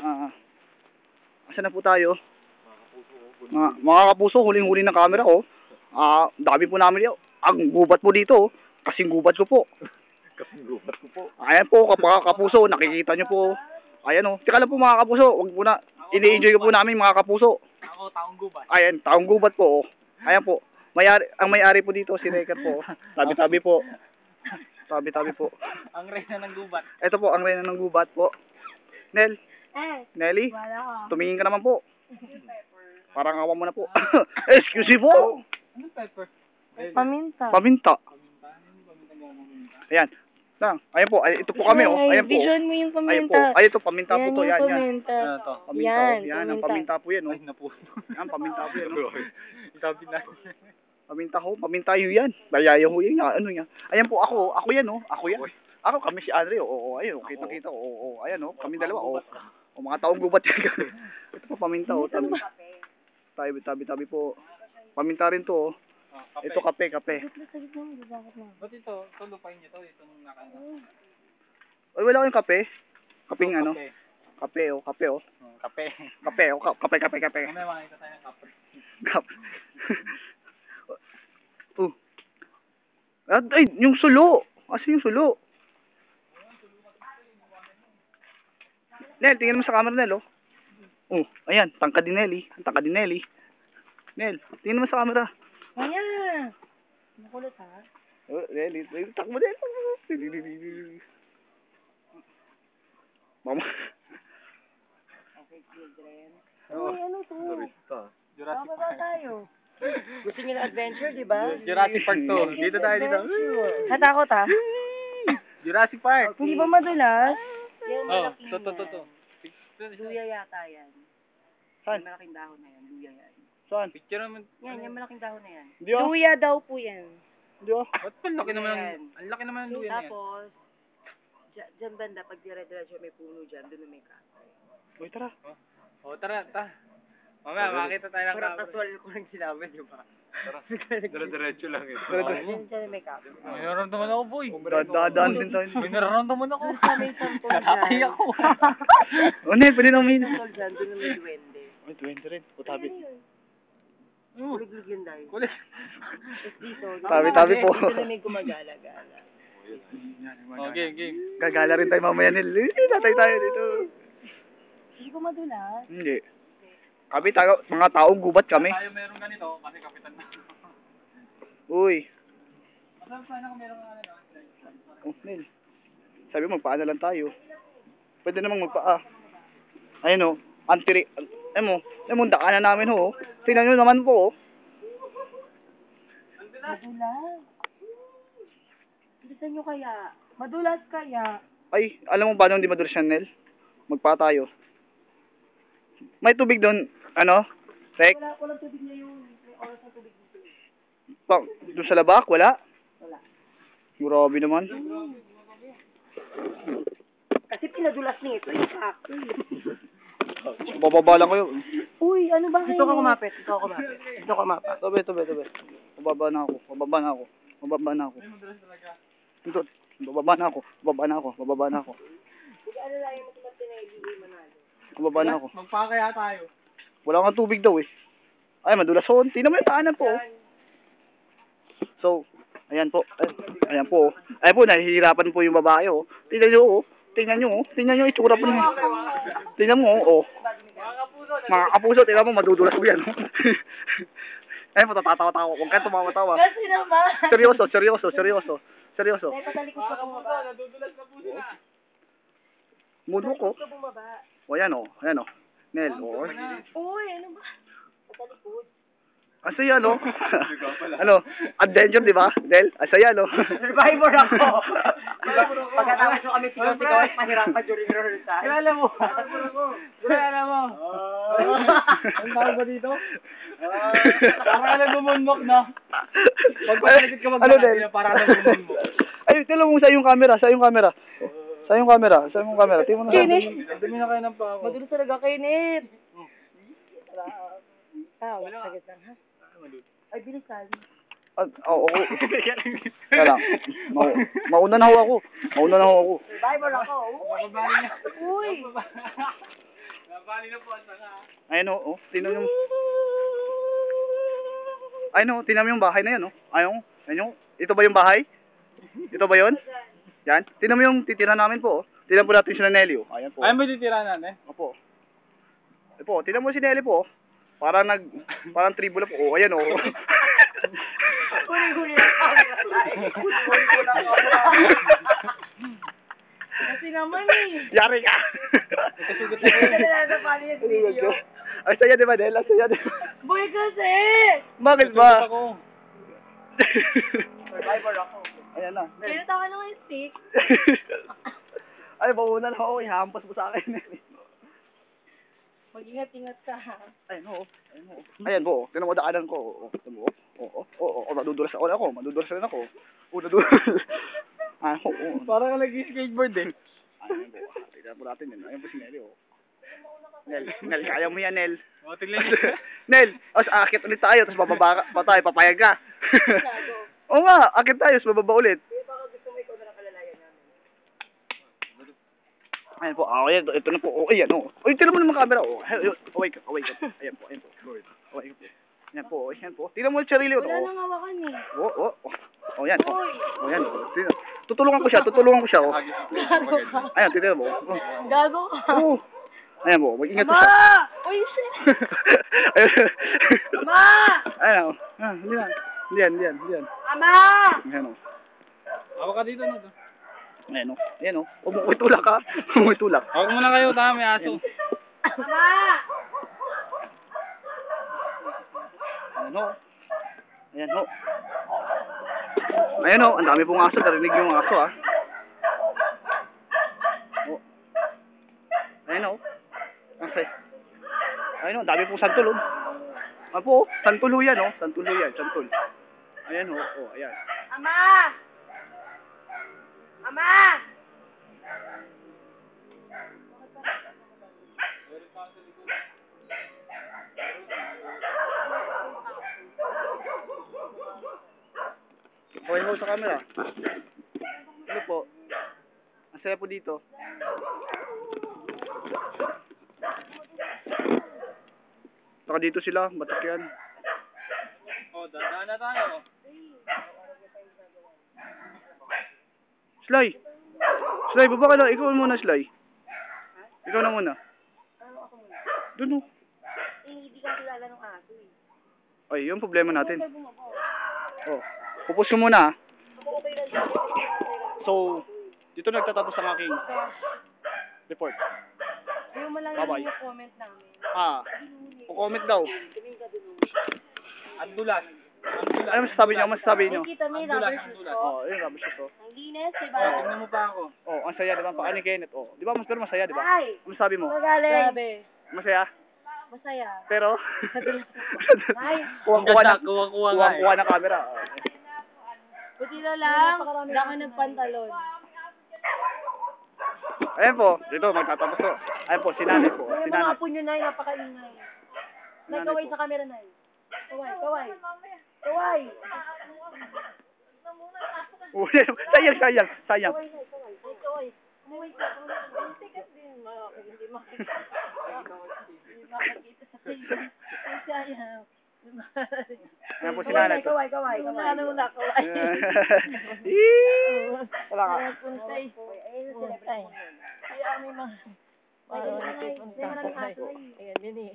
Asa na po tayo? Mga kapuso, huling-huli ng camera ko. Dami po namin yun. Ang gubat po dito, kasing gubat ko po. Kasing gubat ko po. Ayan po, mga kapuso, nakikita nyo po. Ayan o. Teka lang po mga kapuso, wag po na. Ini-enjoy ko po namin mga kapuso. Ako, taong gubat. Ayan, taong gubat po. Ayan po. Ang may-ari po dito, si Reker po. Tabi-tabi po. Tabi-tabi po. Ang reyna ng gubat. Ito po, ang reyna ng gubat po. Nel. Nelly. Tumingin ka naman po. Parang awa mo na po. Excuse me po. Anong pepper? Paminta. Paminta. Ayan. Ayan po. Ito po kami oh. Ayan po. Vision mo yung Ayan po. paminta. Ay, ito paminta po to. Yan, yan. Paminta. Ano to? Paminta. Yan, Yan, ang paminta po yan oh. Ay, napuno. Yan, paminta po yan oh. Sabi na. Paminta ho. Paminta yun yan. Bayayo ho yan. Ano yan. Ayan po ako. Ako yan oh. Ako yan. Ako kami si Andre oh. Oo, ayun. Kita-kita oh. Oo, ayan oh. Kami dalawa oh. O mga taong gubat yan. Ito po paminta oh. Tabi po. Paminta rin to oh. Ito kape. Ba't ito? Ito lupain niyo to. Itong nakaano. Ay, wala kayong kape? Kapeng ano? Kape. Kape oh. Kape oh. Kape. Kape oh. Kape. May makikita tayo ng kape. Kape. Ay, yung sulo. Kasi yung sulo. Nel, tingnan mo sa camera, Nel, oh. Ayan, tangka din Nelly. Tangka din Nelly. Nel, tingnan mo sa camera. Ayan. Makulit ha? Nelly, takbo Nel. Mama. Okay, children. Uy, ano to? Jurassic Baba Park. tayo. Gusto niyo ng adventure, di ba? Jurassic Park to. Dito tayo dito. Natakot ha? Jurassic Park. Hindi ba madulas? Yung Oh, malaking to. Luya yata yan. Saan? Yung malaking dahon na yan. Luya yan. Saan? Picture naman. Yan, yung malaking dahon na yan. Hindi oh. Luya daw po yan. Hindi oh. Ba't ang laki naman Yan. ang laki naman ng luya na yan. Tapos, dyan banda, pag dire-diretso may puno dyan, doon na may kasay. Uy, tara. Oh, tara. Mamaya, makita tayo ng Parang camera. casual ko lang sinabi, di ba? Dire-diretso lang ito. Dyan na may kasay. May nararamdaman ako, boy. Dadaan din tayo. May nararamdaman ako. Doon sa may sampol Natay dyan. ako. Oh, Nel, pwede na uminom. Sampol dyan, doon na may duwende. Ay, 20 rin. Putabi. Kulig-lig yun dahil. Kulit. Tapos dito, Tabi-tabi po. doon na may gumagala-gala. Oh, game. Gagala rin tayo mamaya, Nel. Tatay tayo dito. Hindi ko madulas. Hindi. Kami mga taong gubat kami. Tayo meron ganito kasi kapitan na. Uy. Masarap sana kung meron ano. Oh, Nel. Sabi mo, magpaa na lang tayo. Pwede namang magpaa. Ayun o. Ayun mo, daanan namin ho. Tingnan nyo naman po. Madulas. Bilisan nyo kaya. Madulas kaya. Ay, alam mo ba nung di madulas yan, Nel? Magpaa tayo. May tubig doon. Ano? Rek? Walang tubig na yun. May oras na tubig dito. Doon sa labak? Wala? Wala. Grabe naman. Kasi pinadulas nito. Exacto. Bababa lang kayo. Uy, ano ba kayo? Dito ka kumapit. Tabi. Bababa na ako. Ito. Bababa na ako. Hindi ano lang yung matumat na hindi manalo. Bababa na ako. Magpakaya tayo. Wala kang tubig daw eh. Ay, madulas ho. Tingnan mo yung paanan po. So, ayan po. Ayan po. Ayan po, nahihirapan po yung babae oh. Tingnan nyo oh. Tingnan nyo itsura po niya. Tingnan mo oh. Mga kapuso, tingnan mo, madudulas po yan. Ayan po, tatatawa-tawa. Huwag kang tumawa-tawa. Kasi naman. Seryoso. Dahil patalikod ka bumaba. Nadudulas na po sila. Mundo ko. Patalikod ka bumaba. O, ayan o. Nel, o. Uy, ano ba? Patalikod. Asaya, no? Ano? Adventure, di ba? Del, asaya, no? Survivor ako. Pagkatapos mo kami sigaw-sigaw at mahirapan during rehearsal. Kilala mo. Ang tawag ba dito? Parang alam bumunmok, no? Pagpapalikit ka Ano, Del? para alam bumunmok. Ay, tila mo sa yung camera. Tingnan mo na sa Dumi na kayo ng paa ko. Madulas talaga kayo, Ned. Sagit lang, ha? Ay, bilisan. Oo. Kaya lang. Mauna na ho ako. Survivor ako. Uy! Ayan o, tingnan yung... Ayun o, tingnan mo yung bahay na yan o. Ayun o. Ito ba yung bahay? Ito ba yun? Yan. Tingnan mo yung titira namin po o. Tingnan po natin si Nelly o. Ayan po. Ayun ba titira natin? Opo. Opo, tingnan mo si Nelly po o. Parang tribula po. O, ayan o. Huli-huli lang camera tayo. Huli-huli lang camera. Kasi naman eh. Yari ka! Hindi ka na yung video. Ay, saya di ba, Nel? Ay, saya di ba? Boy kasi! Bakit ba? Ako. Survivor ako. Ayan na. Kaya tawa naman yung stick. Ay, mauna na ako. Ihampas mo sa akin. Mag-ingat-ingat ka ha. Ayan o. Ayan po. Tingnan mo daanan ko. Tingnan mo. Madudulas ako. Madudulas rin ako. Nadudulas. Parang ka nag-skateboard eh. Ayan po. Tingnan po natin yun. Ayan po si Nelly o. Nel, kaya mo yan, Nel. O, tignan niyo. Nel, akit ulit tayo, tapos bababa pa tayo, papayag ka. Oo nga, akit tayo, tapos bababa ulit. Ayan po, ayan, ito na po, ayan o. Uy, tignan mo naman camera, o. Away ka, ayan po. Ayan po. Tignan mo yung sarili, o. Wala nang hawakan eh. Yan, o. Yan, tutulungan ko siya, o. Gago ka. Ayan, tignan mo. Gago ka. Oo. Ayan po, mag-ingat po Ma! siya. Uy, shit! Ayun. Ma! Ayan o. Hindi yan. Ama! Ayan o. Ako ka dito na to. Ayan o. Umuwi-tulak ka. Umuwi-tulak. Huwag muna kayo, tama, may aso. Ama! Ayan o. Ang dami pong aso. Narinig yung aso ah. Ayan o. Ayan o. Ang dami pong santol o. Apo, santol yan o. Santol. Ayan o. Ayan. Ama! Ama! Okay ho sa camera. Ano po? Ang saya po dito. Saka dito sila, Batakyan. O, dadaan na tayo. Sly, baba ka na. Ikaw muna, Sly. Ikaw na muna. Ano ako muna? Doon o. Hindi ka kilala ng aso eh. Ay, yung problema natin. Huwag bumaba. Oh, pupus ko muna. Okay lang dito. So, dito nagtatapos ang aking report. Ayaw mo lang Bye-bye. yung comment namin. Comment daw. Tumingin ka dun. Andulas. Ano masasabi niyo? Kita mo yung Andulas, rubber shoes andulas. ko. Yung rubber shoes, Ang linis, O, diba? tignan mo pa ako. ang saya, di ba? Paka ni Kenneth, Di ba, pero masaya, di ba? Ay! Ano sabi mo? Magaling. Grabe. Masaya? Masaya. Pero? Ay! Kuha na camera. Buti na lang, wala ka nagpantalon. Ayan po, dito, magtatapos to. Ayan po, si Nanay po. Yung Si mga Nanay. apo nyo na, napakaingay. Nagkaway sa camera na yun. Kaway. Sayang. Kaway. Kumuhay ka. Tikas din. Hindi makakita sa kayo. Ay, sayang. Ayan po, si Nanay po. Kaway. Ano mo na, kaway. Wala ka. Puntay. Ayun na sila. Kaya may mga... May maraming aso na eh. Ayan, yun eh.